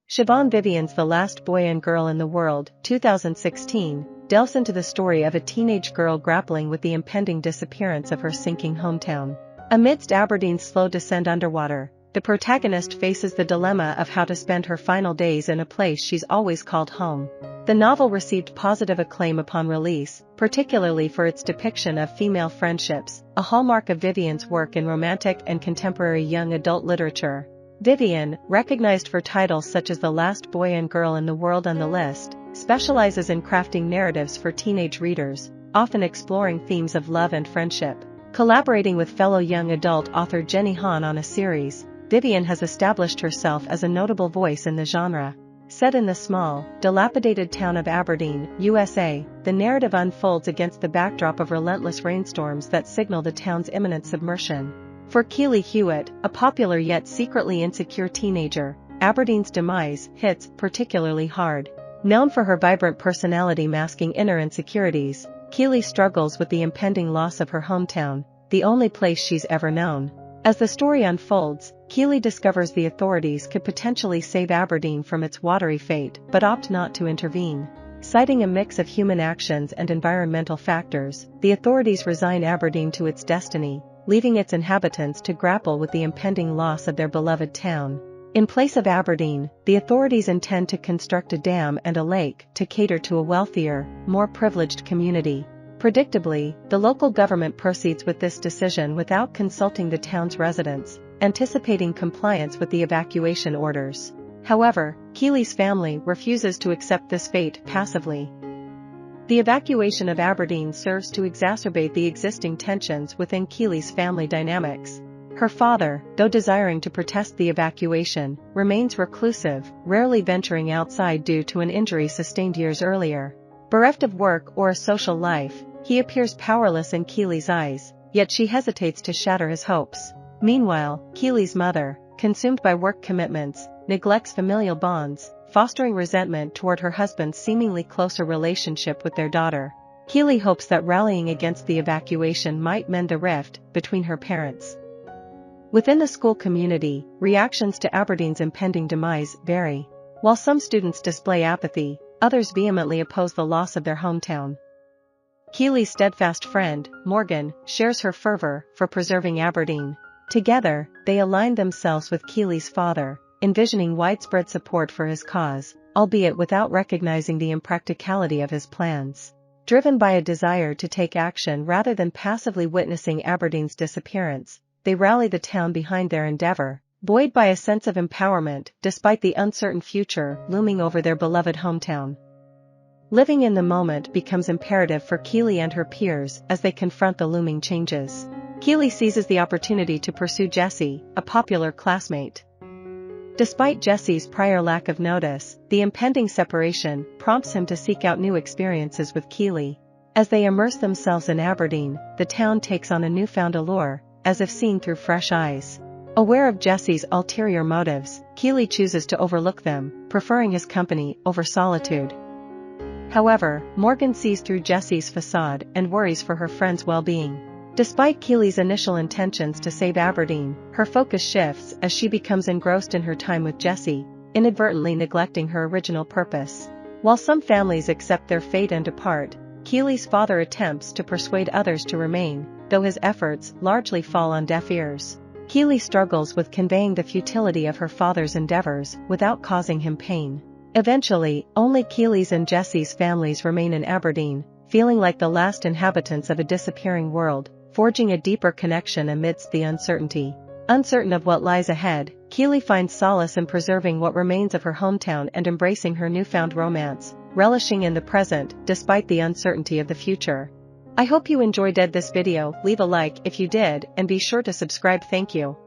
Siobhan Vivian's The Last Boy and Girl in the World, 2016, delves into the story of a teenage girl grappling with the impending disappearance of her sinking hometown. Amidst Aberdeen's slow descent underwater, the protagonist faces the dilemma of how to spend her final days in a place she's always called home. The novel received positive acclaim upon release, particularly for its depiction of female friendships, a hallmark of Vivian's work in romantic and contemporary young adult literature. Vivian, recognized for titles such as The Last Boy and Girl in the World and The List, specializes in crafting narratives for teenage readers, often exploring themes of love and friendship. Collaborating with fellow young adult author Jenny Han on a series, Vivian has established herself as a notable voice in the genre. Set in the small, dilapidated town of Aberdeen, USA, the narrative unfolds against the backdrop of relentless rainstorms that signal the town's imminent submersion. For Keeley Hewitt, a popular yet secretly insecure teenager, Aberdeen's demise hits particularly hard. Known for her vibrant personality masking inner insecurities, Keeley struggles with the impending loss of her hometown, the only place she's ever known. As the story unfolds, Keeley discovers the authorities could potentially save Aberdeen from its watery fate but opt not to intervene. Citing a mix of human actions and environmental factors, the authorities resign Aberdeen to its destiny, leaving its inhabitants to grapple with the impending loss of their beloved town. In place of Aberdeen, the authorities intend to construct a dam and a lake to cater to a wealthier, more privileged community. Predictably, the local government proceeds with this decision without consulting the town's residents, anticipating compliance with the evacuation orders. However, Keeley's family refuses to accept this fate passively. The evacuation of Aberdeen serves to exacerbate the existing tensions within Keeley's family dynamics. Her father, though desiring to protest the evacuation, remains reclusive, rarely venturing outside due to an injury sustained years earlier. Bereft of work or a social life, he appears powerless in Keeley's eyes, yet she hesitates to shatter his hopes. Meanwhile, Keeley's mother, consumed by work commitments, neglects familial bonds, fostering resentment toward her husband's seemingly closer relationship with their daughter. Keeley hopes that rallying against the evacuation might mend the rift between her parents. Within the school community, reactions to Aberdeen's impending demise vary. While some students display apathy, others vehemently oppose the loss of their hometown. Keeley's steadfast friend, Morgan, shares her fervor for preserving Aberdeen. Together, they align themselves with Keeley's father, envisioning widespread support for his cause, albeit without recognizing the impracticality of his plans. Driven by a desire to take action rather than passively witnessing Aberdeen's disappearance, they rally the town behind their endeavor, buoyed by a sense of empowerment despite the uncertain future looming over their beloved hometown. Living in the moment becomes imperative for Keeley and her peers as they confront the looming changes. Keeley seizes the opportunity to pursue Jesse, a popular classmate. Despite Jesse's prior lack of notice, the impending separation prompts him to seek out new experiences with Keeley. As they immerse themselves in Aberdeen, the town takes on a newfound allure, as if seen through fresh eyes. Aware of Jesse's ulterior motives, Keeley chooses to overlook them, preferring his company over solitude. However, Morgan sees through Jesse's facade and worries for her friend's well-being. Despite Keeley's initial intentions to save Aberdeen, her focus shifts as she becomes engrossed in her time with Jesse, inadvertently neglecting her original purpose. While some families accept their fate and depart, Keeley's father attempts to persuade others to remain, though his efforts largely fall on deaf ears. Keeley struggles with conveying the futility of her father's endeavors without causing him pain. Eventually, only Keeley's and Jesse's families remain in Aberdeen, feeling like the last inhabitants of a disappearing world, forging a deeper connection amidst the uncertainty. Uncertain of what lies ahead, Keeley finds solace in preserving what remains of her hometown and embracing her newfound romance, relishing in the present despite the uncertainty of the future. I hope you enjoyed this video. Leave a like if you did and be sure to subscribe. Thank you.